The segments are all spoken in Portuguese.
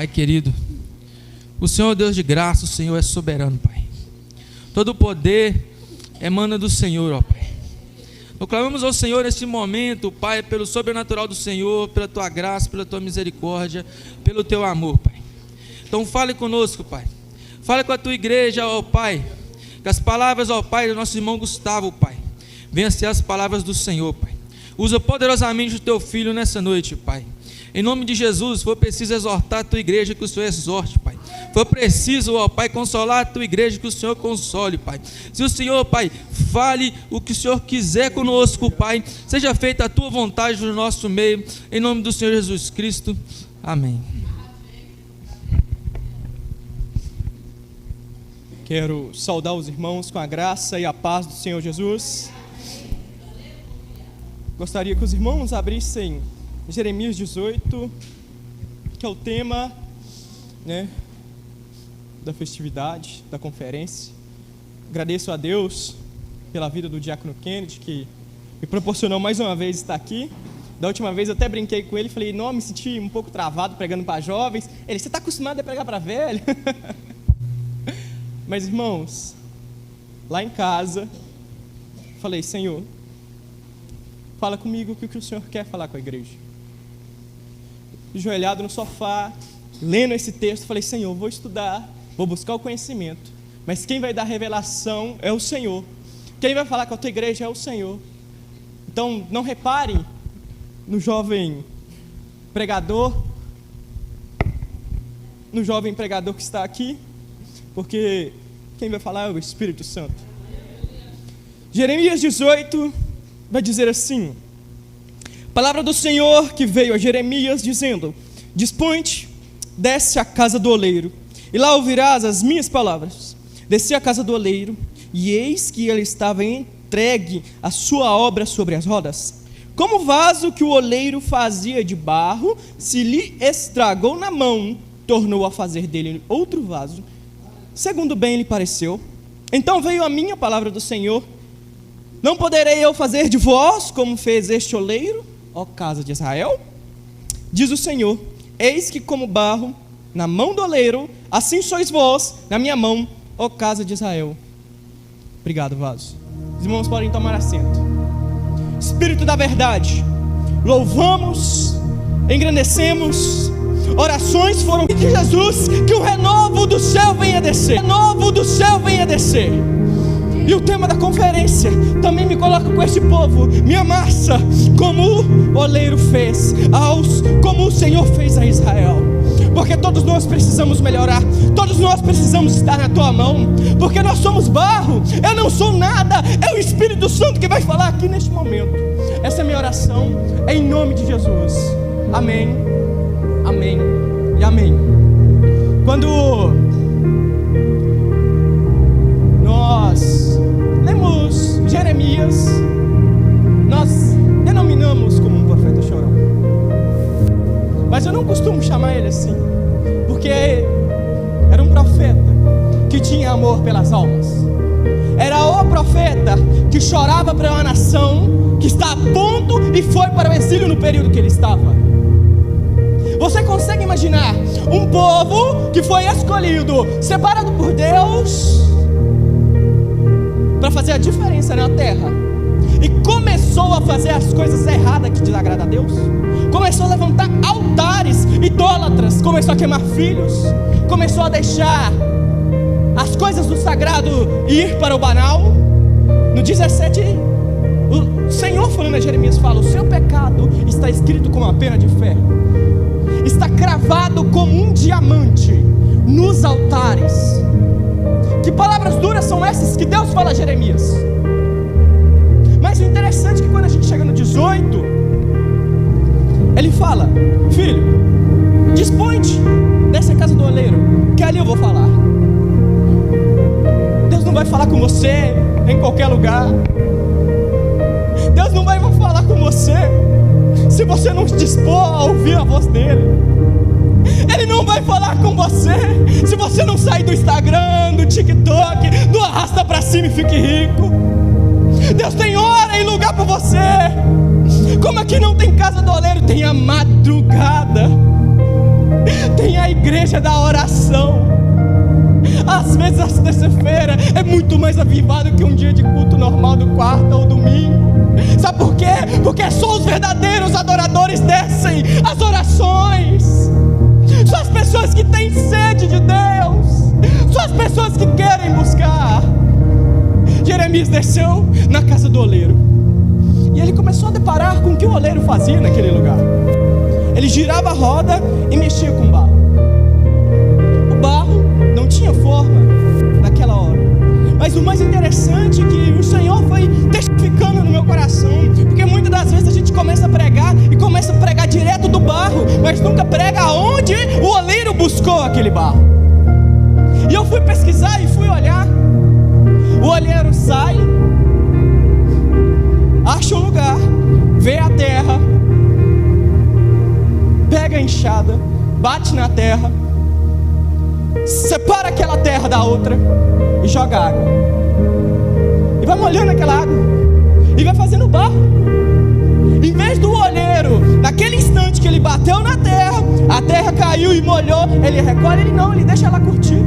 Pai querido, o Senhor é Deus de graça, o Senhor é soberano, Pai. Todo o poder emana do Senhor, ó Pai. Proclamamos ao Senhor neste momento, Pai, pelo sobrenatural do Senhor, pela Tua graça, pela Tua misericórdia, pelo Teu amor, Pai. Então fale conosco, Pai. Fale com a Tua igreja, ó Pai. Que as palavras, ó Pai, do nosso irmão Gustavo, Pai, venham ser as palavras do Senhor, Pai. Usa poderosamente o Teu Filho nessa noite, Pai. Em nome de Jesus, for preciso exortar a Tua igreja, que o Senhor exorte, Pai. For preciso, ó Pai, consolar a Tua igreja, que o Senhor console, Pai. Se o Senhor, Pai, fale o que o Senhor quiser conosco, Pai, seja feita a Tua vontade no nosso meio, em nome do Senhor Jesus Cristo, amém. Quero saudar os irmãos com a graça e a paz do Senhor Jesus. Gostaria que os irmãos abrissem Jeremias 18, que é o tema, da festividade, da conferência. Agradeço a Deus pela vida do diácono Kennedy, que me proporcionou mais uma vez estar aqui. Da última vez eu até brinquei com ele, falei, não, me senti um pouco travado pregando para jovens. Ele, você está acostumado a pregar para velho? Mas irmãos, lá em casa, falei, Senhor, fala comigo o que o Senhor quer falar com a igreja. Ajoelhado no sofá, lendo esse texto, falei, Senhor, vou estudar, vou buscar o conhecimento, mas quem vai dar revelação é o Senhor. Quem vai falar com a tua igreja é o Senhor. Então, não reparem no jovem pregador que está aqui, porque quem vai falar é o Espírito Santo. Jeremias 18 vai dizer assim: palavra do Senhor que veio a Jeremias dizendo: dispõe-te, desce à casa do oleiro, e lá ouvirás as minhas palavras. Desci à casa do oleiro, e eis que ele estava entregue a sua obra sobre as rodas. Como o vaso que o oleiro fazia de barro, se lhe estragou na mão, tornou a fazer dele outro vaso, segundo bem lhe pareceu. Então veio a mim a palavra do Senhor: não poderei eu fazer de vós como fez este oleiro, ó casa de Israel? Diz o Senhor: eis que como barro na mão do oleiro, assim sois vós na minha mão, ó casa de Israel. Obrigado, vaso. Os irmãos podem tomar assento. Espírito da verdade, louvamos, engrandecemos. Orações foram de Jesus, que o renovo do céu venha descer. O renovo do céu venha descer. E o tema da conferência também me coloca com este povo: me amassa como o oleiro fez, como o Senhor fez a Israel. Porque todos nós precisamos melhorar, todos nós precisamos estar na tua mão, porque nós somos barro, eu não sou nada, é o Espírito Santo que vai falar aqui neste momento. Essa é a minha oração, em nome de Jesus. Amém, amém e amém. Quando nós lemos Jeremias, nós denominamos como um profeta chorão, mas eu não costumo chamar ele assim, porque era um profeta que tinha amor pelas almas. Era o profeta que chorava para uma nação que está a ponto e foi para o exílio no período que ele estava. Você consegue imaginar um povo que foi escolhido, separado por Deus para fazer a diferença na terra, e começou a fazer as coisas erradas que desagrada a Deus? Começou a levantar altares idólatras, começou a queimar filhos, começou a deixar as coisas do sagrado ir para o banal. No 17, o Senhor falando a Jeremias fala: o seu pecado está escrito com uma pena de ferro, está cravado como um diamante nos altares. Que palavras duras são essas que Deus fala a Jeremias? Mas o interessante é que quando a gente chega no 18, ele fala: filho, dispõe-te, desce a casa do oleiro, que ali eu vou falar. Deus não vai falar com você em qualquer lugar. Deus não vai falar com você se você não se dispor a ouvir a voz dele. Ele não vai falar com você se você não sair do Instagram, do TikTok, do arrasta pra cima e fique rico. Deus tem hora e lugar para você. Como aqui não tem casa do oleiro, tem a madrugada, tem a igreja igreja da oração. Às vezes a terça-feira é muito mais avivado que um dia de culto normal do quarta ou domingo. Sabe por quê? Porque só os verdadeiros adoradores descem as orações. Só as pessoas que têm sede de Deus, só as pessoas que querem buscar. Jeremias desceu na casa do oleiro, e ele começou a deparar com o que o oleiro fazia naquele lugar. Ele girava a roda e mexia com o barro. O barro não tinha forma naquela hora. Mas o mais interessante é que o Senhor foi testificando no meu coração, porque muitas das vezes a gente começa a pregar e começa a pregar direto do barro, mas nunca prega aonde o oleiro buscou aquele barro. E eu fui pesquisar e fui olhar. O oleiro sai, acha um lugar, vê a terra, pega a enxada, bate na terra, separa aquela terra da outra e joga água. E vai molhando aquela água e vai fazendo barro. Em vez do olheiro, naquele instante que ele bateu na terra, a terra caiu e molhou, ele recolhe, ele deixa ela curtir.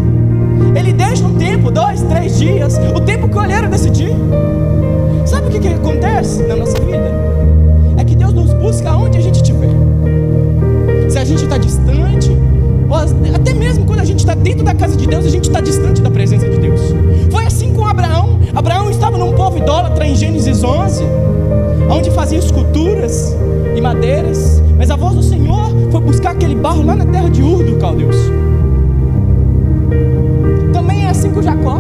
Ele deixa um tempo, 2, 3 dias, o tempo que o olheiro decidir. Sabe o que acontece na nossa vida? É que Deus nos busca onde a gente estiver. Se a gente está distante, ou até mesmo quando a gente está dentro da casa de Deus, a gente está distante da presença de Deus. Foi assim com Abraão. Abraão estava num povo idólatra em Gênesis 11, onde fazia esculturas e madeiras, mas a voz do Senhor foi buscar aquele barro lá na terra de Ur dos Caldeus. Também é assim com Jacó.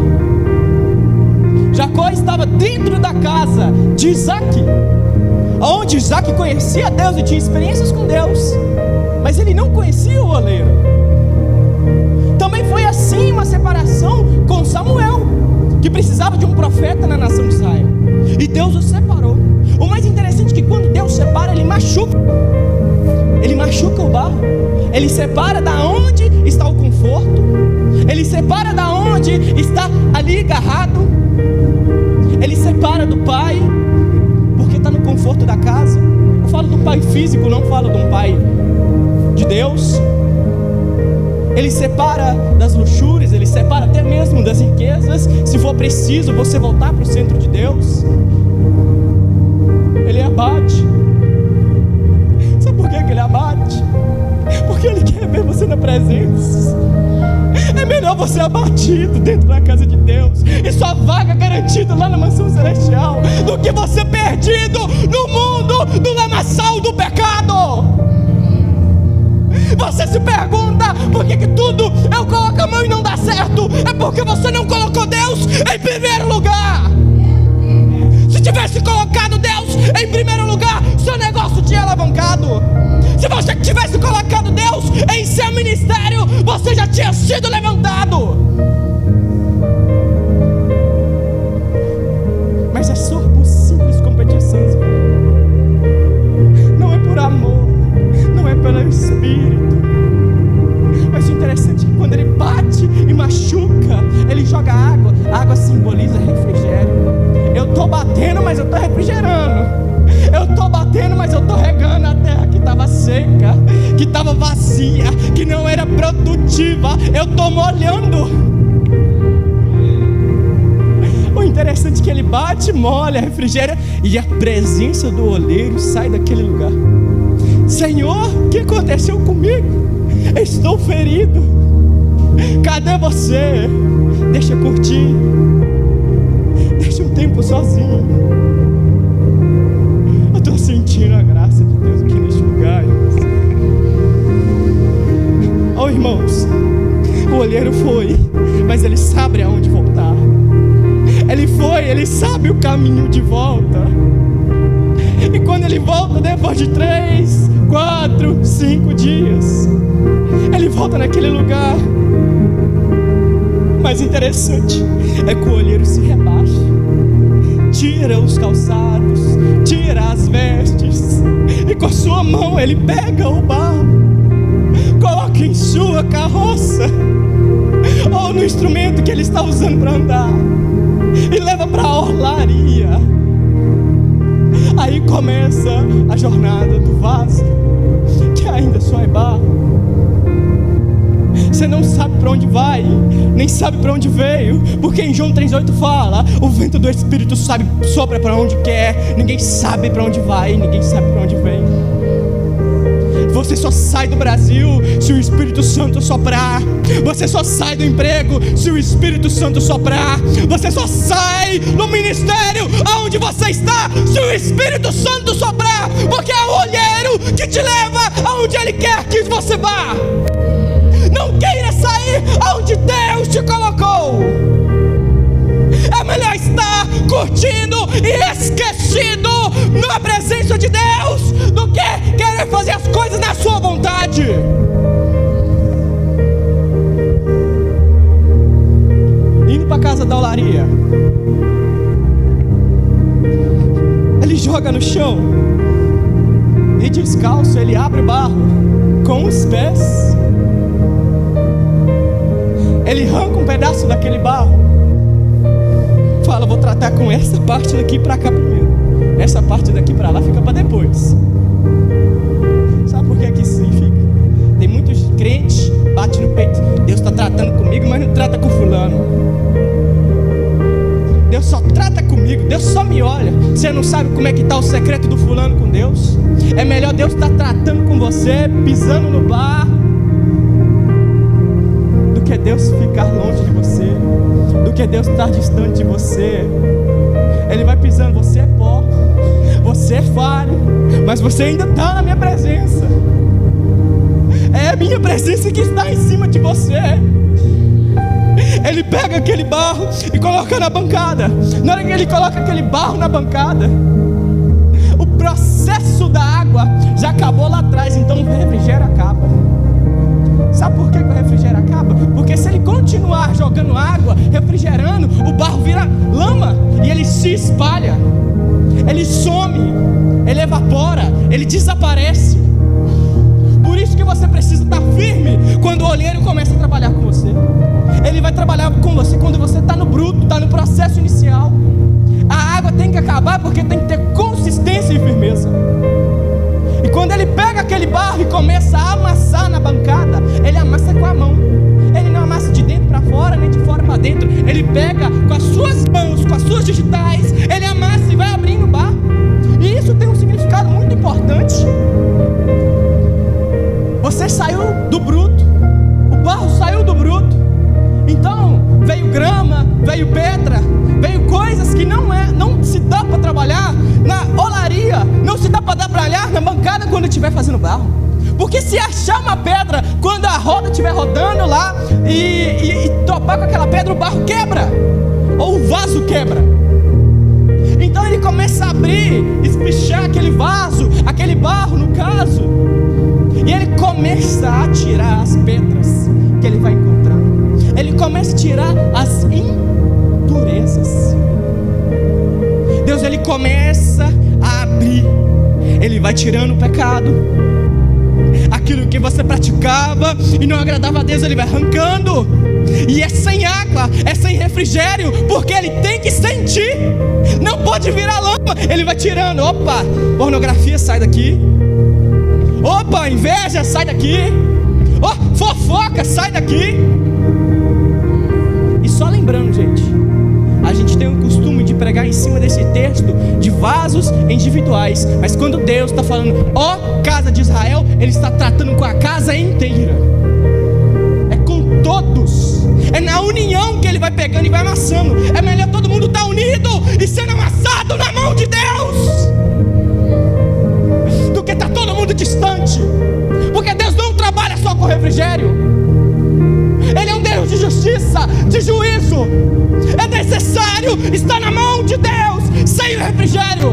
Jacó estava dentro da casa de Isaac, onde Isaac conhecia Deus e tinha experiências com Deus, mas ele não conhecia o oleiro. Também foi assim uma separação com Samuel, que precisava de um profeta na nação de Israel, e Deus o separou. O mais interessante é que quando Deus separa, Ele machuca o barro. Ele separa da onde está o conforto, Ele separa da onde está ali agarrado, Ele separa do pai, porque está no conforto da casa. Eu falo do pai físico, não falo de um pai de Deus. Ele separa das luxúrias, Ele separa até mesmo das riquezas. Se for preciso você voltar para o centro de Deus, Ele abate. Sabe por que Ele abate? Porque Ele quer ver você na presença. É melhor você abatido dentro da casa de Deus e sua vaga garantida lá na mansão celestial, do que você perdido no mundo do lamaçal do pecado. Você se pergunta por que tudo eu coloco a mão e não dá certo. É porque você não colocou Deus em primeiro lugar. Se tivesse colocado Deus em primeiro lugar, seu negócio tinha alavancado. Se você tivesse colocado Deus em seu ministério, você já tinha sido levantado. Mas é só por simples competição. Não é por amor, não é pelo Espírito. Mas o interessante é que quando Ele bate e machuca, Ele joga água. A água simboliza refrigério. Eu estou batendo, mas eu estou refrigerando. Eu estou batendo, mas eu estou regando a terra que estava seca, que estava vazia, que não era produtiva. Eu estou molhando. O interessante é que Ele bate, molha, refrigera, e a presença do oleiro sai daquele lugar. Senhor, o que aconteceu comigo? Estou ferido. Cadê você? Deixa eu curtir. Deixa um tempo sozinho. Eu estou sentindo a graça de Deus aqui neste lugar. Oh, irmãos, o olheiro foi, mas ele sabe aonde voltar. Ele foi, ele sabe o caminho de volta. E quando ele volta depois de 3, 4, 5 dias, ele volta naquele lugar. Mais interessante é que o olheiro se rebaixa, tira os calçados, tira as vestes, e com a sua mão ele pega o barro, coloca em sua carroça, ou no instrumento que ele está usando para andar, e leva para a orlaria. Aí começa a jornada do vaso, que ainda só é barro. você não sabe para onde vai, nem sabe para onde veio, porque em João 3,8 fala: o vento do Espírito sopra para onde quer, ninguém sabe para onde vai, ninguém sabe para onde vem. Você só sai do Brasil se o Espírito Santo soprar. Você só sai do emprego se o Espírito Santo soprar. Você só sai no ministério aonde você está se o Espírito Santo soprar, porque é o olheiro que te leva aonde Ele quer que você vá. Não queira sair aonde Deus te colocou. É melhor estar curtindo e esquecido na presença de Deus do que querer fazer as coisas na sua vontade. Indo para a casa da olaria, ele joga no chão e descalço ele abre o barro com os pés. Ele arranca um pedaço daquele barro, fala: vou tratar com essa parte daqui para cá primeiro, essa parte daqui para lá fica para depois. Sabe por que isso significa? Tem muitos crentes bate no peito: Deus está tratando comigo, mas não trata com fulano. Deus só trata comigo, Deus só me olha. Você não sabe como é que está o secreto do fulano com Deus? É melhor Deus estar tratando com você, pisando no barro, do que Deus ficar longe de você, do que Deus estar distante de você. Ele vai pisando: você é pó, você é falho, mas você ainda está na minha presença. É a minha presença que está em cima de você. Ele pega aquele barro e coloca na bancada. Na hora que ele coloca aquele barro na bancada, o processo da água já acabou lá atrás, então o refrigério acaba. Sabe por que o refrigério acaba? Porque se ele continuar jogando água, refrigerando, o barro vira lama e ele se espalha, ele some, ele evapora, ele desaparece. Por isso que você precisa estar firme quando o olheiro começa a trabalhar com você. Ele vai trabalhar com você quando você está no bruto, está no processo inicial. A água tem que acabar porque tem que ter consistência e firmeza. E quando ele pega aquele barro e começa a amassar na bancada, ele amassa com a mão. Ele não amassa de dentro para fora, nem de fora para dentro. Ele pega com as suas mãos, com as suas digitais, ele amassa e vai abrindo o barro. E isso tem um significado muito importante. Você saiu do bruto, o barro saiu do bruto. Então veio grama, veio pedra, veio coisas que não se dá para trabalhar na olaria, não se dá para trabalhar na bancada quando estiver fazendo barro. Porque se achar uma pedra quando a roda estiver rodando lá e topar com aquela pedra, o barro quebra, ou o vaso quebra. Então ele começa a abrir, espichar aquele vaso, aquele barro no caso, e ele começa a tirar as pedras que ele vai encontrar. Ele começa a tirar as impurezas. Deus, ele começa a abrir. Ele vai tirando o pecado, aquilo que você praticava e não agradava a Deus, ele vai arrancando. E é sem água, é sem refrigério, porque ele tem que sentir. Não pode virar lama. Ele vai tirando. Opa, pornografia, sai daqui. Opa, inveja, sai daqui. Oh, fofoca, sai daqui. E só lembrando, gente, a gente tem o costume de pregar em cima desse texto de vasos individuais, mas quando Deus está falando, ó casa de Israel, Ele está tratando com a casa inteira. É com todos. É na união que Ele vai pegando e vai amassando. É melhor todo mundo estar unido e sendo amassado na mão de Deus do que estar todo mundo distante. Porque Deus não trabalha só com refrigério. Ele é um Deus de justiça, de juízo. É necessário estar na mão de Deus, sem o refrigério,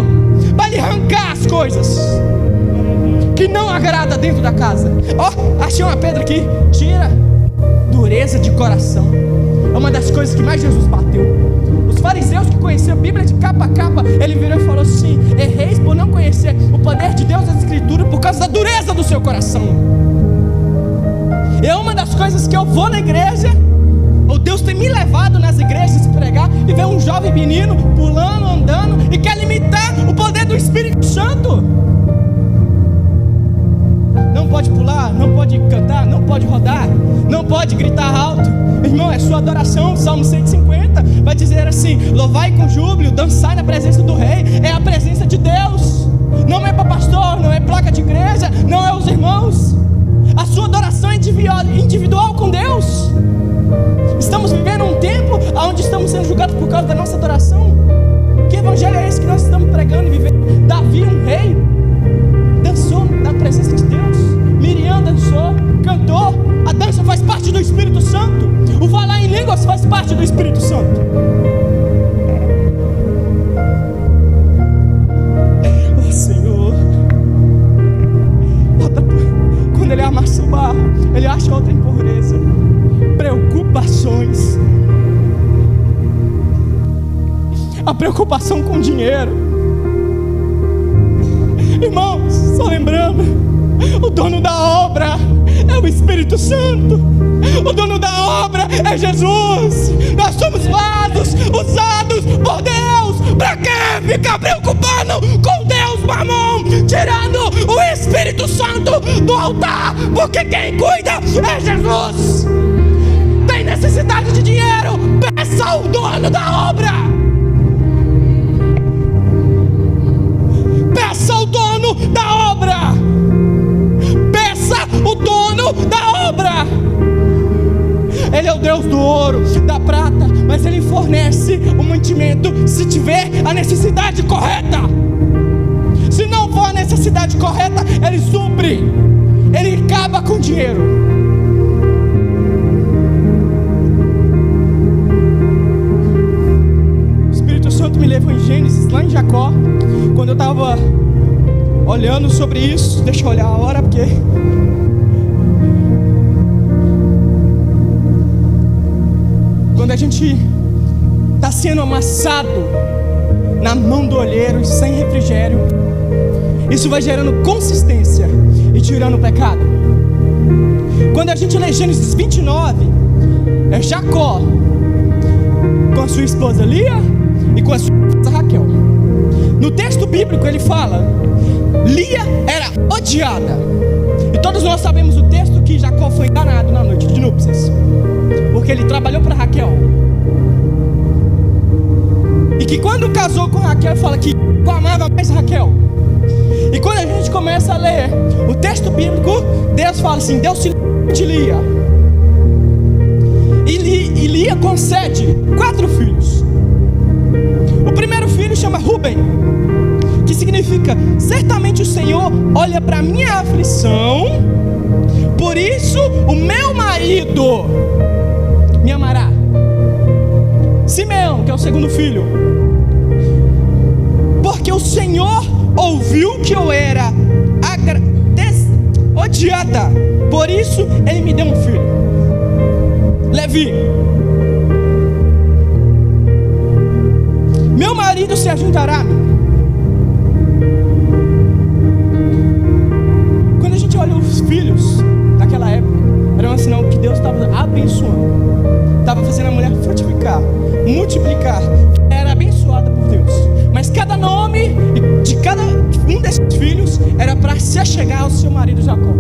para lhe arrancar as coisas que não agrada dentro da casa. Ó, achei uma pedra aqui. Tira. Dureza de coração é uma das coisas que mais Jesus bateu. Os fariseus que conheciam a Bíblia de capa a capa, ele virou e falou assim: erreis por não conhecer o poder de Deus das Escrituras por causa da dureza do seu coração. É uma das coisas que eu vou na igreja, ou Deus tem me levado nas igrejas para pregar, e ver um jovem menino pulando, andando, e quer limitar o poder do Espírito Santo. Não pode pular, não pode cantar, não pode rodar, não pode gritar. sua adoração. Salmo 150 vai dizer assim: louvai com júbilo, dançai na presença do rei. É a presença de Deus. Não é para pastor, não é placa de igreja, não é os irmãos. A sua adoração é individual com Deus. Estamos vivendo um tempo onde estamos sendo julgados por causa da nossa adoração. Que evangelho é esse que nós estamos pregando e vivendo? Davi, um rei, dançou na presença de Deus. Miriam dançou, cantou. A dança faz parte do Espírito Santo. O falar em línguas faz parte do Espírito Santo. Oh Senhor, quando ele amassa o barro, ele acha outra impureza, preocupações. A preocupação com dinheiro. Irmãos, só lembrando, o dono da obra é o Espírito Santo. O dono da obra é Jesus. Nós somos vasos usados por Deus. Para que ficar preocupando com Deus, mamão? Tirando o Espírito Santo do altar, porque quem cuida é Jesus. Tem necessidade de dinheiro? Peça ao dono da obra. Peça ao dono da obra. Peça o dono da obra. Ele é o Deus do ouro, da prata, mas Ele fornece o mantimento se tiver a necessidade correta. Se não for a necessidade correta, Ele supre. Ele acaba com o dinheiro. O Espírito Santo me levou em Gênesis, lá em Jacó, quando eu estava olhando sobre isso. Deixa eu olhar a hora, porque quando a gente está sendo amassado na mão do olheiro sem refrigério, isso vai gerando consistência e tirando o pecado. Quando a gente lê Gênesis 29, é Jacó com a sua esposa Lia e com a sua esposa Raquel. No texto bíblico ele fala: Lia era odiada. E todos nós sabemos o texto que Jacó foi enganado na noite de núpcias, porque ele trabalhou para Raquel. E que quando casou com Raquel, fala que amava mais Raquel. E quando a gente começa a ler o texto bíblico, Deus fala assim: Deus se livra de Lia. E Lia concede 4 filhos. O primeiro filho chama Ruben, que significa: certamente o Senhor olha para a minha aflição, por isso o meu marido me amará. Simeão, que é o segundo filho: porque o Senhor ouviu que eu era odiada, por isso Ele me deu um filho. Levi: meu marido se ajuntará a mim. Quando a gente olha os filhos daquela época, era um sinal que Deus estava abençoando, estava fazendo a mulher frutificar, multiplicar. Era abençoada por Deus. Mas cada nome de cada um desses filhos era para se achegar ao seu marido Jacó.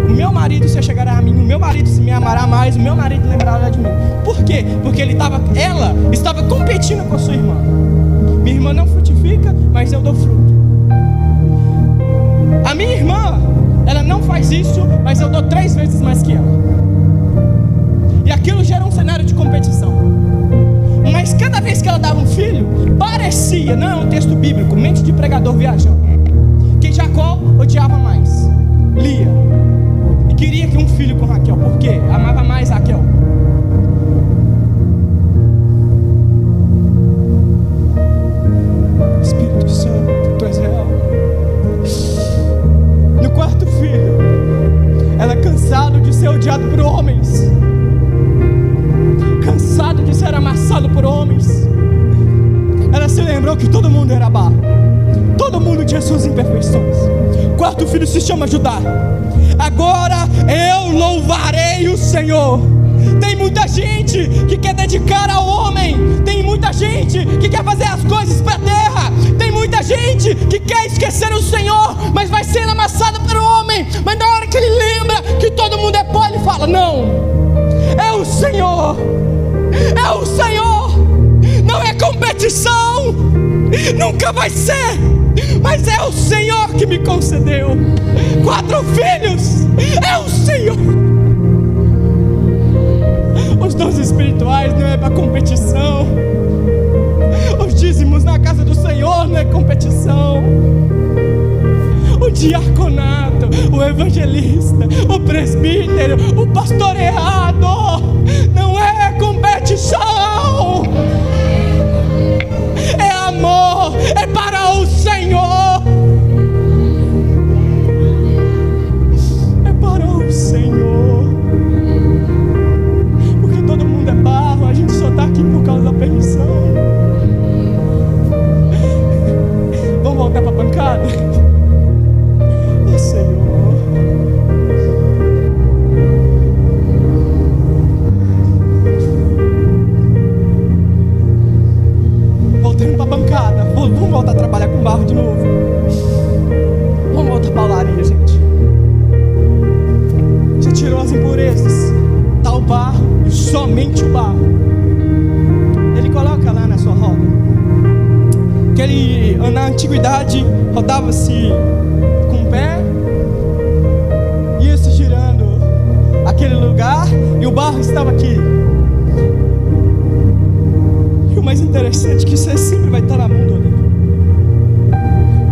O meu marido se achegará a mim, o meu marido me amará mais, o meu marido lembrará de mim. Por quê? Porque ela estava competindo com a sua irmã. Minha irmã não frutifica, mas eu dou fruto. A minha irmã, ela não faz isso, mas eu dou 3 vezes mais que ela. E aquilo gera um cenário de competição. Mas cada vez que ela dava um filho, parecia, não é um texto bíblico, mente de pregador viajando, que Jacó odiava mais Lia e queria que um filho com Raquel. Por quê? Amava mais Raquel. Espírito Santo, tu és real. No 4º filho, ela é cansada de ser odiada por homens, cansado de ser amassado por homens. Ela se lembrou que todo mundo era barro, todo mundo tinha suas imperfeições. 4º filho se chama Judá. Agora eu louvarei o Senhor. Tem muita gente que quer dedicar ao homem, tem muita gente que quer fazer as coisas para a terra, tem muita gente que quer esquecer o Senhor, mas vai sendo amassado pelo homem. Mas na hora que ele lembra que todo mundo é pó, ele fala: não, é o Senhor. É o Senhor, não é competição, nunca vai ser, mas é o Senhor que me concedeu 4 filhos, é o Senhor. Os dons espirituais não é para competição, os dízimos na casa do Senhor não é competição, o diaconato, o evangelista, o presbítero, o pastoreado não é competição, é amor, é para o Senhor, é para o Senhor, porque todo mundo é barro, a gente só está aqui por causa da permissão. Vamos voltar para a bancada? Senhor, voltando para a bancada, vamos voltar a trabalhar com barro de novo. Vamos voltar para a olaria, gente. Já tirou as impurezas, tá o barro e somente o barro. Ele coloca lá na sua roda, que ele na antiguidade rodava-se com o pé, ia se girando aquele lugar e o barro estava aqui. E o mais interessante é que você sempre vai estar na mão do oleiro,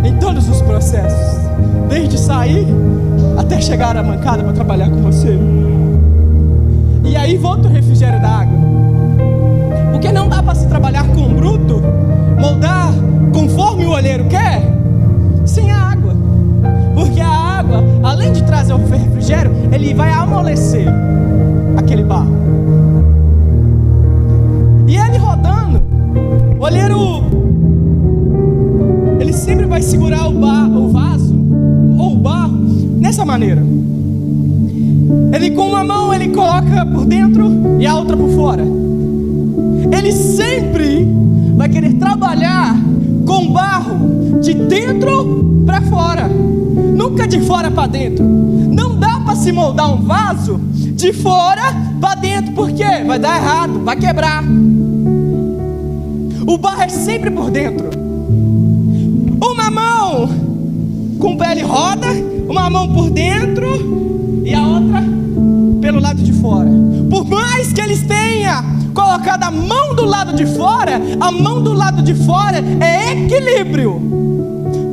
em todos os processos, desde sair até chegar à bancada para trabalhar com você. E aí volta o refrigério da água, porque não dá para se trabalhar com o bruto, moldar conforme o oleiro quer, sem a água. Porque a água, além de trazer o refrigério, ele vai amolecer aquele barro. E ele rodando, o oleiro, ele sempre vai segurar o vaso ou o barro nessa maneira. Ele com uma mão ele coloca por dentro e a outra por fora. Ele sempre vai querer trabalhar com barro de dentro para fora, nunca de fora para dentro. Não dá para se moldar um vaso de fora para dentro, porque vai dar errado, vai quebrar. O barro é sempre por dentro. Uma mão com o pé ele roda, uma mão por dentro e a outra pelo lado de fora. Por mais que eles tenham colocado a mão do lado de fora, a mão do lado de fora é equilíbrio,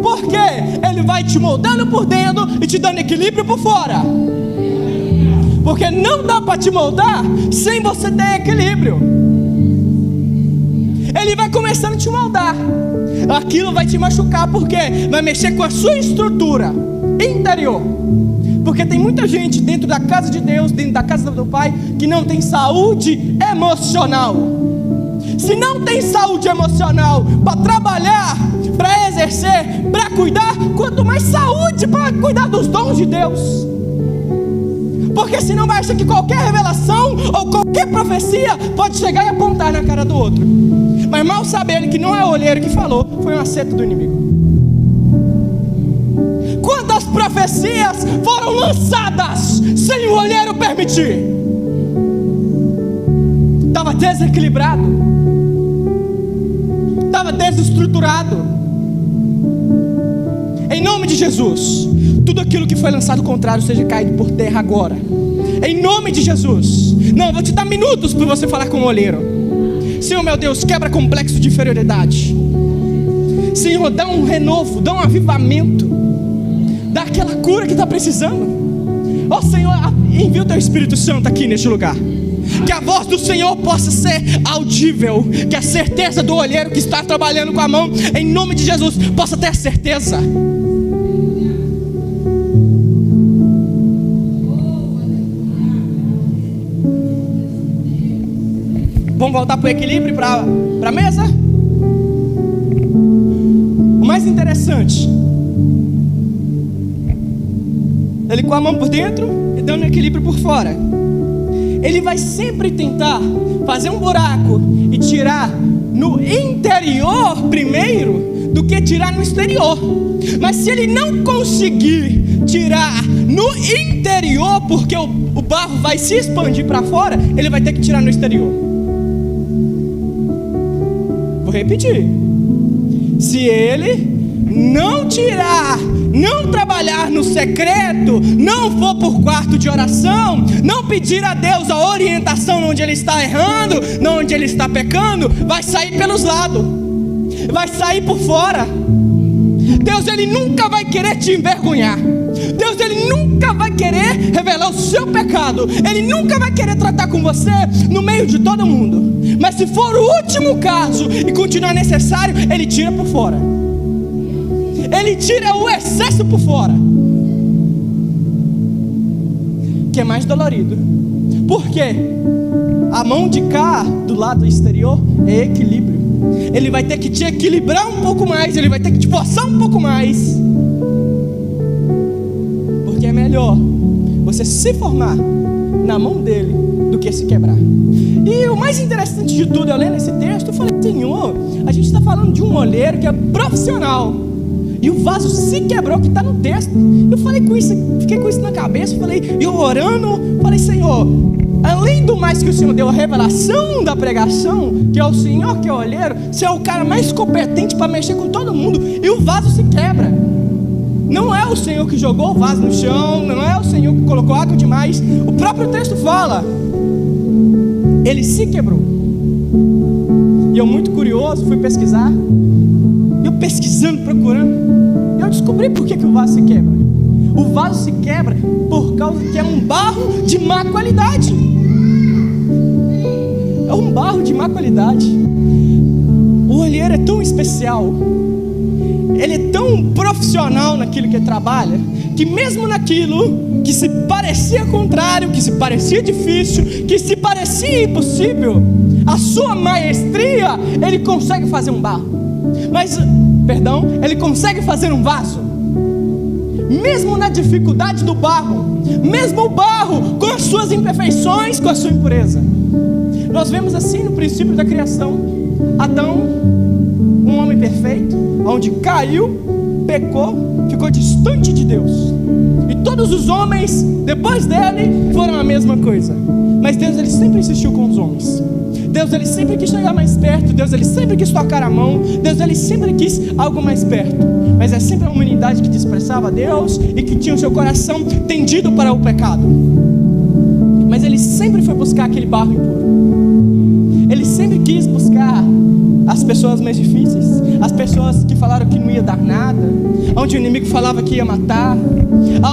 porque ele vai te moldando por dentro e te dando equilíbrio por fora. Porque não dá para te moldar sem você ter equilíbrio. Ele vai começando a te moldar, aquilo vai te machucar, porque vai mexer com a sua estrutura interior. Porque tem muita gente dentro da casa de Deus, dentro da casa do Pai, que não tem saúde emocional. Se não tem saúde emocional para trabalhar, para exercer, para cuidar, quanto mais saúde para cuidar dos dons de Deus. Porque senão vai achar que qualquer revelação ou qualquer profecia pode chegar e apontar na cara do outro. Mas mal sabe ele que não é o olheiro que falou, foi uma seta do inimigo. Quantas profecias foram lançadas sem o olheiro permitir? Estava desequilibrado, estava desestruturado. Em nome de Jesus, tudo aquilo que foi lançado contrário seja caído por terra agora. Em nome de Jesus. Não, eu vou te dar minutos para você falar com o olheiro. Senhor meu Deus, quebra complexo de inferioridade. Senhor, dá um renovo, dá um avivamento, dá aquela cura que está precisando. Ó Senhor, envia o teu Espírito Santo aqui neste lugar. Que a voz do Senhor possa ser audível, que a certeza do olheiro que está trabalhando com a mão, em nome de Jesus, possa ter a certeza. Vamos voltar para o equilíbrio, para a mesa? O mais interessante, ele com a mão por dentro e dando equilíbrio por fora. Ele vai sempre tentar fazer um buraco e tirar no interior primeiro do que tirar no exterior. Mas se ele não conseguir tirar no interior, porque o barro vai se expandir para fora, ele vai ter que tirar no exterior. Vou repetir. Se ele não tirar, não trabalhar no secreto, não for por quarto de oração, não pedir a Deus a orientação onde ele está errando, não onde ele está pecando, vai sair pelos lados, vai sair por fora. Deus, ele nunca vai querer te envergonhar. Deus, ele nunca vai querer revelar o seu pecado. Ele nunca vai querer tratar com você no meio de todo mundo. Mas se for o último caso e continuar necessário, ele tira por fora. Ele tira o excesso por fora, que é mais dolorido. Por quê? A mão de cá, do lado exterior, é equilíbrio. Ele vai ter que te equilibrar um pouco mais, ele vai ter que te forçar um pouco mais, porque é melhor você se formar na mão dele do que se quebrar. E o mais interessante de tudo, eu lendo esse texto, eu falei: Senhor, a gente está falando de um olheiro que é profissional, e o vaso se quebrou, que está no texto. Eu falei com isso, fiquei com isso na cabeça, eu orando, falei: Senhor, além do mais que o Senhor deu a revelação da pregação, que é o Senhor que é o olheiro, você é o cara mais competente para mexer com todo mundo, e o vaso se quebra. Não é o Senhor que jogou o vaso no chão, não é o Senhor que colocou água demais. O próprio texto fala, ele se quebrou. E eu, muito curioso, fui pesquisar. Eu pesquisando, procurando, eu descobri por que o vaso se quebra. O vaso se quebra por causa que é um barro de má qualidade. É um barro de má qualidade. O olheiro é tão especial, ele é tão profissional naquilo que ele trabalha, que mesmo naquilo que se parecia contrário, que se parecia difícil, que se parecia impossível, a sua maestria, ele consegue fazer um barro. Ele consegue fazer um vaso. Mesmo na dificuldade do barro, mesmo o barro com as suas imperfeições, com a sua impureza. Nós vemos assim no princípio da criação: Adão, um homem perfeito, onde caiu, pecou, ficou distante de Deus. E todos os homens depois dele foram a mesma coisa. Mas Deus, ele sempre insistiu com os homens. Deus, ele sempre quis chegar mais perto. Deus, ele sempre quis tocar a mão. Deus, ele sempre quis algo mais perto. Mas é sempre a humanidade que desprezava Deus e que tinha o seu coração tendido para o pecado. Mas ele sempre foi buscar aquele barro impuro. Ele sempre quis buscar as pessoas mais difíceis, as pessoas que falaram que não ia dar nada, onde o inimigo falava que ia matar,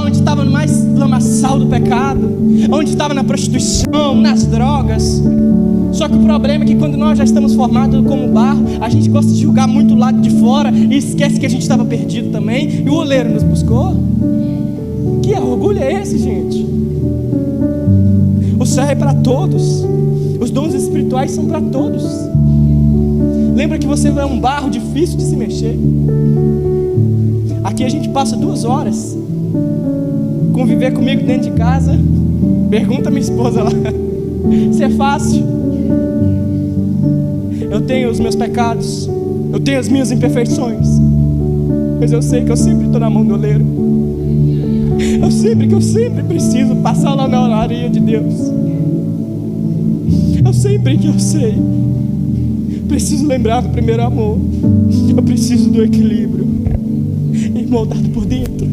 onde estava no mais lamaçal do pecado, onde estava na prostituição, nas drogas. Só que o problema é que quando nós já estamos formados como barro, a gente gosta de julgar muito o lado de fora e esquece que a gente estava perdido também, e o oleiro nos buscou. Que orgulho é esse, gente? O céu é para todos, os dons espirituais são para todos. Lembra que você é um barro difícil de se mexer. Aqui a gente passa 2 horas conviver comigo dentro de casa. Pergunta a minha esposa lá se é fácil. Eu tenho os meus pecados, eu tenho as minhas imperfeições, mas eu sei que eu sempre estou na mão do oleiro. Eu sempre preciso passar lá na olaria de Deus. Eu sempre que eu sei, preciso lembrar do primeiro amor. Eu preciso do equilíbrio e moldado por dentro.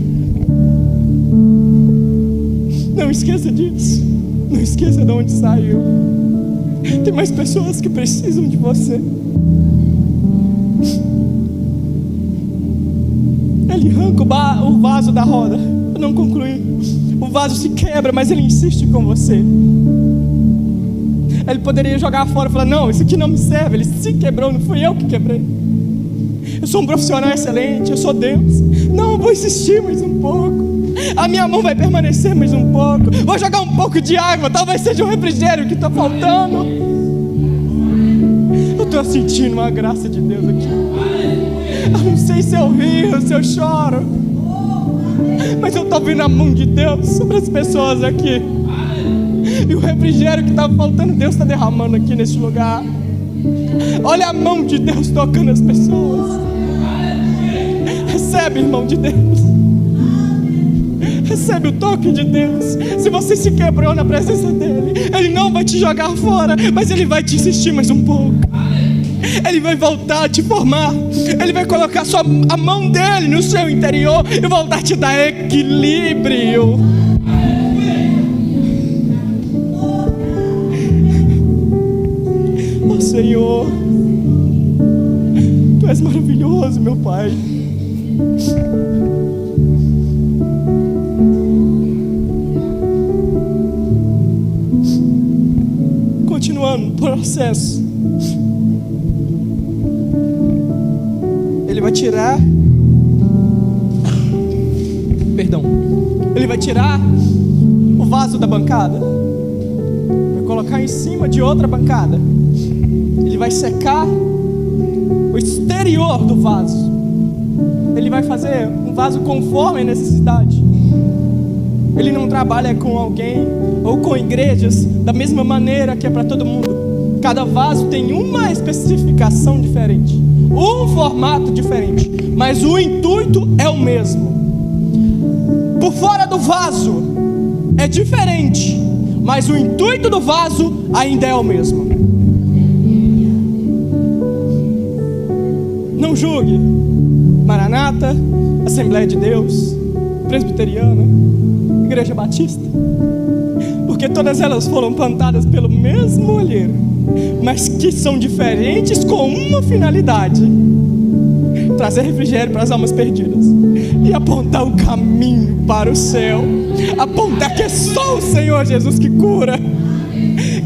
Não esqueça disso. Não esqueça de onde saiu. Tem mais pessoas que precisam de você. Ele arranca o vaso da roda. Eu não concluí. O vaso se quebra, mas ele insiste com você. Ele poderia jogar fora e falar: não, isso aqui não me serve. Ele se quebrou, não fui eu que quebrei. Eu sou um profissional excelente, eu sou Deus. Não, eu vou insistir mais um pouco. A minha mão vai permanecer mais um pouco. Vou jogar um pouco de água, talvez seja um refrigério que está faltando. Eu estou sentindo uma graça de Deus aqui. Eu não sei se eu rio, se eu choro, mas eu estou vendo a mão de Deus sobre as pessoas aqui. E o refrigério que estava faltando, Deus está derramando aqui nesse lugar. Olha a mão de Deus tocando as pessoas. Recebe, irmão de Deus. Recebe o toque de Deus. Se você se quebrou na presença dele, ele não vai te jogar fora, mas ele vai te insistir mais um pouco. Ele vai voltar a te formar. Ele vai colocar a mão dele no seu interior e voltar a te dar equilíbrio. Oh Senhor, Tu és maravilhoso, meu Pai. Continuando o processo, Ele vai tirar o vaso da bancada, vai colocar em cima de outra bancada. Ele vai secar o exterior do vaso. Ele vai fazer um vaso conforme a necessidade. Ele não trabalha com alguém ou com igrejas da mesma maneira que é para todo mundo. Cada vaso tem uma especificação diferente, um formato diferente, mas o intuito é o mesmo. Por fora do vaso é diferente, mas o intuito do vaso ainda é o mesmo. Não julgue. Maranata, Assembleia de Deus, Presbiteriana, Igreja Batista, porque todas elas foram plantadas pelo mesmo olheiro, mas que são diferentes com uma finalidade: trazer refrigério para as almas perdidas e apontar o caminho para o céu, apontar que é só o Senhor Jesus que cura,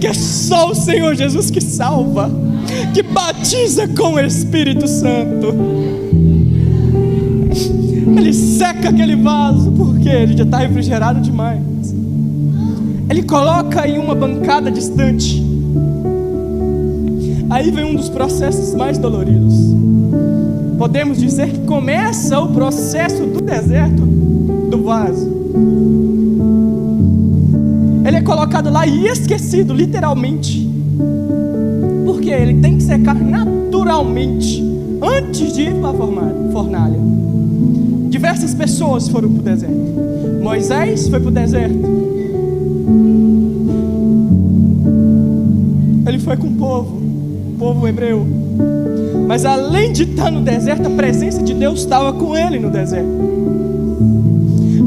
que é só o Senhor Jesus que salva, que batiza com o Espírito Santo. Ele seca aquele vaso porque ele já está refrigerado demais. Ele coloca em uma bancada distante. Aí vem um dos processos mais doloridos. Podemos dizer que começa o processo do deserto do vaso. Ele é colocado lá e esquecido, literalmente, porque ele tem que secar naturalmente antes de ir para a fornalha. Diversas pessoas foram para o deserto. Moisés foi para o deserto. Ele foi com o povo hebreu. Mas além de estar no deserto, a presença de Deus estava com ele no deserto.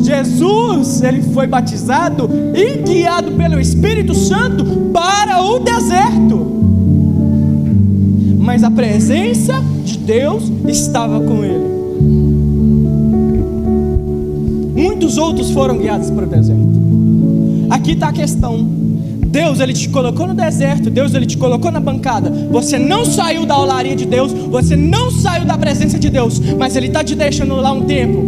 Jesus, ele foi batizado e guiado pelo Espírito Santo para o deserto. Mas a presença de Deus estava com ele. Muitos outros foram guiados para o deserto. Aqui está a questão. Deus, ele te colocou no deserto. Deus, ele te colocou na bancada. Você não saiu da olaria de Deus. Você não saiu da presença de Deus. Mas ele está te deixando lá um tempo.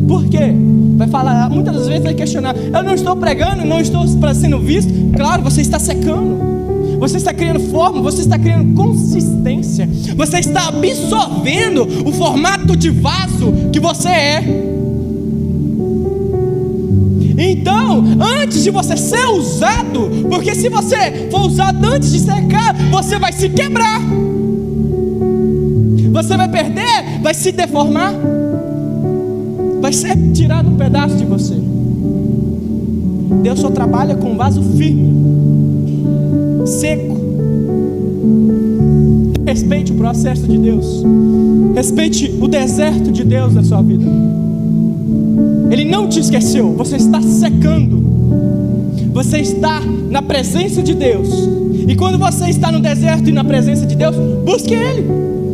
Por quê? Vai falar, muitas das vezes vai questionar: eu não estou pregando, não estou sendo visto. Claro, você está secando. Você está criando forma, você está criando consistência. Você está absorvendo o formato de vaso que você é. Então, antes de você ser usado, porque se você for usado antes de secar, você vai se quebrar, você vai perder, vai se deformar, vai ser tirado um pedaço de você. Deus só trabalha com um vaso firme, seco. Respeite o processo de Deus. Respeite o deserto de Deus na sua vida. Ele não te esqueceu. Você está secando. Você está na presença de Deus. E quando você está no deserto e na presença de Deus, busque Ele.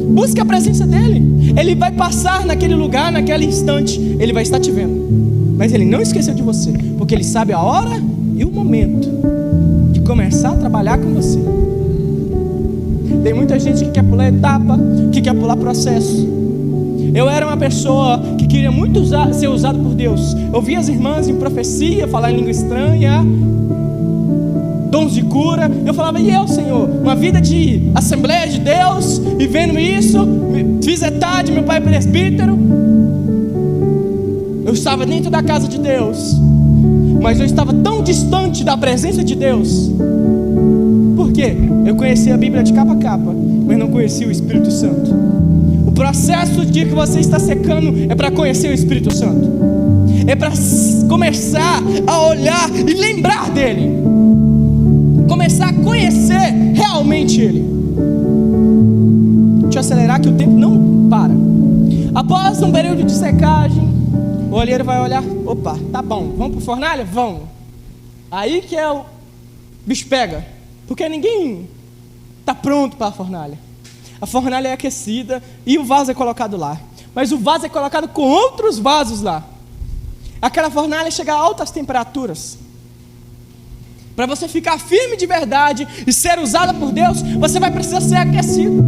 Busque a presença dEle. Ele vai passar naquele lugar, naquele instante. Ele vai estar te vendo. Mas Ele não esqueceu de você, porque Ele sabe a hora e o momento de começar a trabalhar com você. Tem muita gente que quer pular etapa, que quer pular processo. Eu era uma pessoa que queria muito ser usado por Deus. Eu via as irmãs em profecia, falar em língua estranha, dons de cura. Eu falava: e eu, Senhor? Uma vida de Assembleia de Deus, e vendo isso, fiz etade, meu pai é presbítero. Eu estava dentro da casa de Deus, mas eu estava tão distante da presença de Deus. Por quê? Eu conhecia a Bíblia de capa a capa, mas não conhecia o Espírito Santo. O processo de que você está secando é para conhecer o Espírito Santo. É para começar a olhar e lembrar dele. Começar a conhecer realmente ele. Deixa eu acelerar que o tempo não para. Após um período de secagem, o olheiro vai olhar, opa, tá bom, vamos pro fornalha? Vamos. Aí que o bicho pega, porque ninguém está pronto para a fornalha. A fornalha é aquecida e o vaso é colocado lá. Mas o vaso é colocado com outros vasos lá. Aquela fornalha chega a altas temperaturas. Para você ficar firme de verdade e ser usada por Deus, você vai precisar ser aquecido.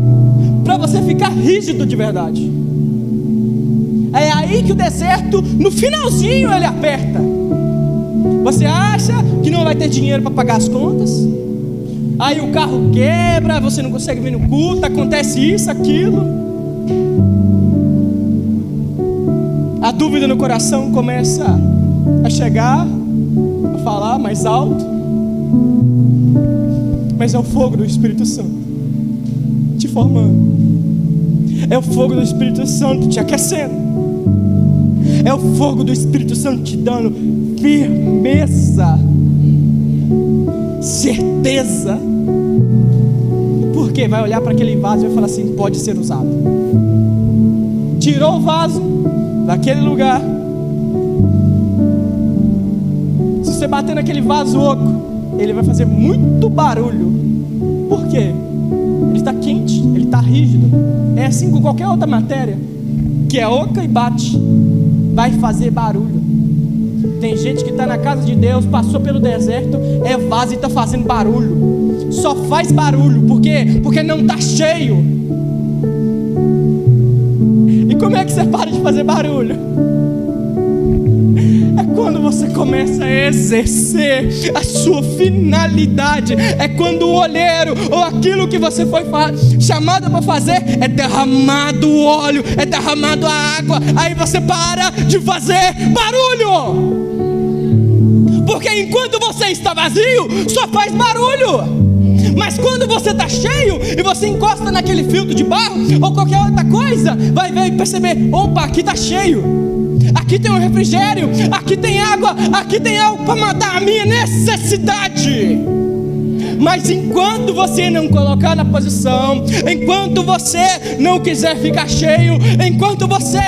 Para você ficar rígido de verdade. É aí que o deserto, no finalzinho, ele aperta. Você acha que não vai ter dinheiro para pagar as contas? Aí o carro quebra, você não consegue vir no culto, acontece isso, aquilo. A dúvida no coração começa a chegar, a falar mais alto. Mas é o fogo do Espírito Santo te formando. É o fogo do Espírito Santo te aquecendo. É o fogo do Espírito Santo te dando firmeza, certeza. Porque vai olhar para aquele vaso e vai falar assim: pode ser usado. Tirou o vaso daquele lugar. Se você bater naquele vaso oco, ele vai fazer muito barulho. Por quê? Ele está quente, ele está rígido. É assim com qualquer outra matéria que é oca e bate, vai fazer barulho. Tem gente que está na casa de Deus, passou pelo deserto, é vaso e está fazendo barulho. Só faz barulho, por quê? Porque não está cheio. E como é que você para de fazer barulho? É quando você começa a exercer a sua finalidade. É quando o olheiro, ou aquilo que você foi chamado para fazer, é derramado o óleo, é derramado a água. Aí você para de fazer barulho. Porque enquanto você está vazio, só faz barulho. Mas quando você está cheio e você encosta naquele filtro de barro ou qualquer outra coisa, vai ver e perceber: opa, aqui está cheio, aqui tem um refrigério, aqui tem água, aqui tem algo para matar a minha necessidade. Mas enquanto você não colocar na posição, enquanto você não quiser ficar cheio, enquanto você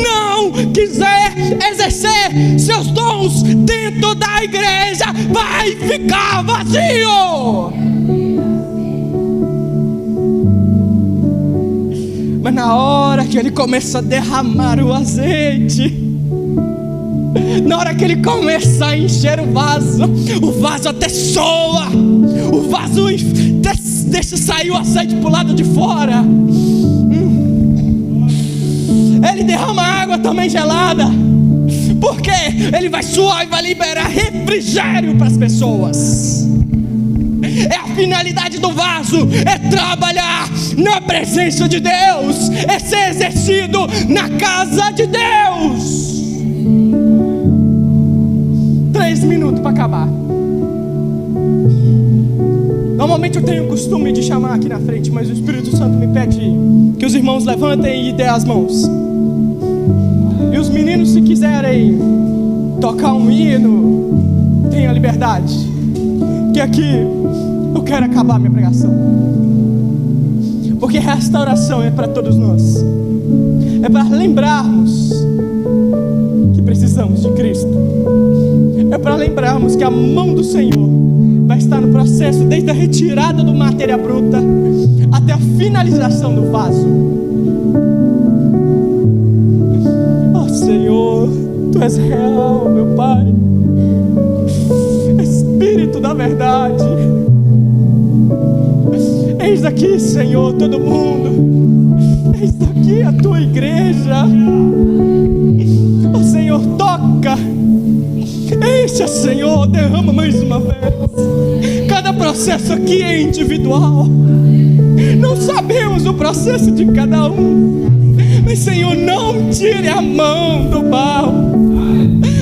não quiser exercer seus dons dentro da igreja, vai ficar vazio. Mas na hora que ele começa a derramar o azeite, na hora que ele começa a encher o vaso até soa, o vaso deixa sair o azeite para o lado de fora. Ele derrama água também gelada, porque ele vai suar e vai liberar refrigério para as pessoas. É a finalidade do vaso, é trabalhar na presença de Deus, é ser exercido na casa de Deus. 3 minutos para acabar. Normalmente eu tenho o costume de chamar aqui na frente, mas o Espírito Santo me pede que os irmãos levantem e dêem as mãos. E os meninos, se quiserem tocar um hino, tenham liberdade. Que aqui eu quero acabar minha pregação. Porque restauração é para todos nós. É para lembrarmos que precisamos de Cristo. É para lembrarmos que a mão do Senhor vai estar no processo, desde a retirada da matéria bruta até a finalização do vaso. Oh Senhor, Tu és real, meu Pai, Espírito da verdade. Eis aqui, Senhor, todo mundo. Eis aqui a Tua igreja. Oh Senhor, toca. Encha, Senhor, derrama mais uma vez. Cada processo aqui é individual. Não sabemos o processo de cada um. Mas, Senhor, não tire a mão do barro.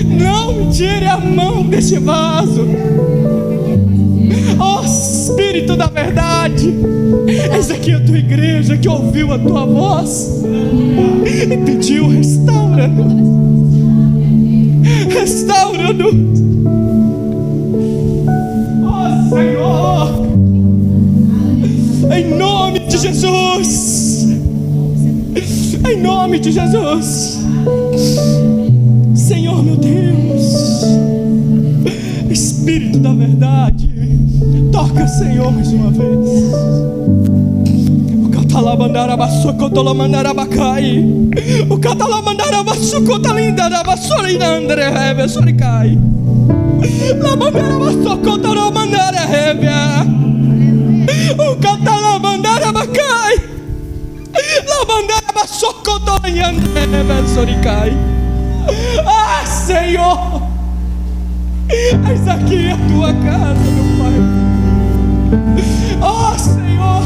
Não tire a mão deste vaso. Oh Espírito da verdade, eis aqui a Tua igreja que ouviu a Tua voz e pediu: restaura-nos. Restaura-nos, oh Senhor, em nome de Jesus. Em nome de Jesus. Senhor meu Deus, Espírito da verdade, toca, Senhor, mais uma vez. O catalamandarabaçocotolamandarabacai, o catalamandarabaçocotalindarabassorinandrehebe-soricai, lamandarabaçocotolamandarehebia, o catalamandarabakai, lamandarabaçocotolamandarehebe-soricai. Ah, Senhor, eis aqui a tua casa, meu Pai. Oh, Senhor,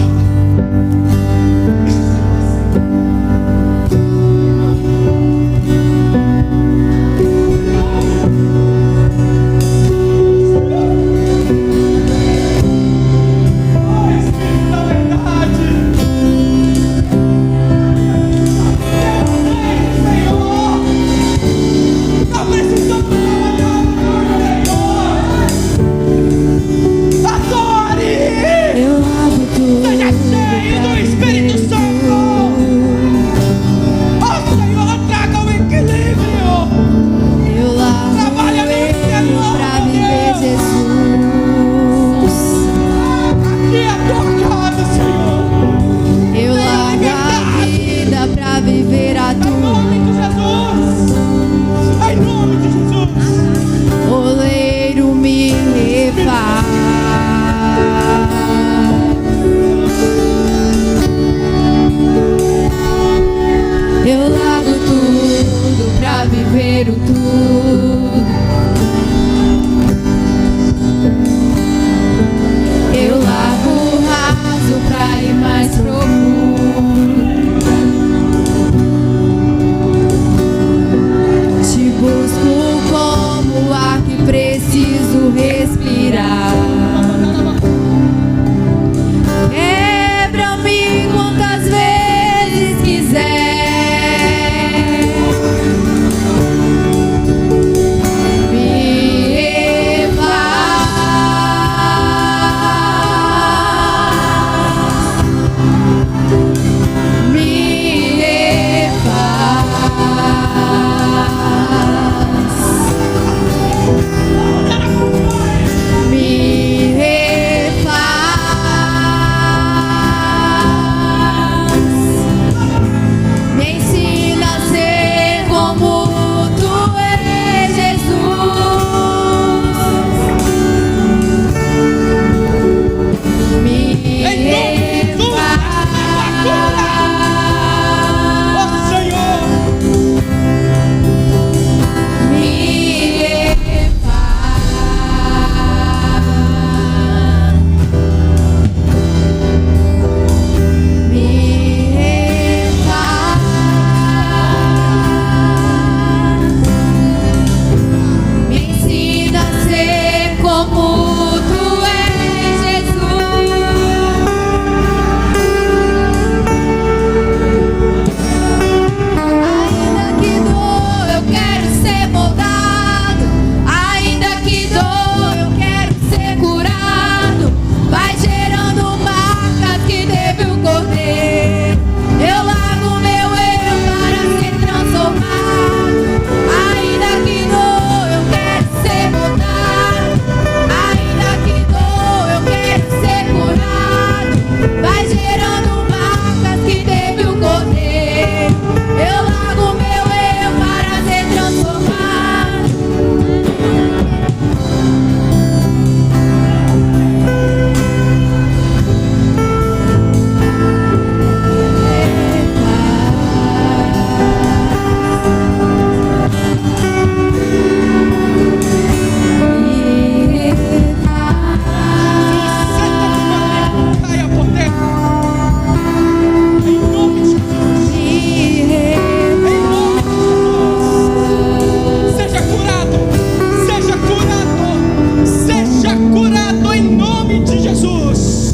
curado em nome de Jesus.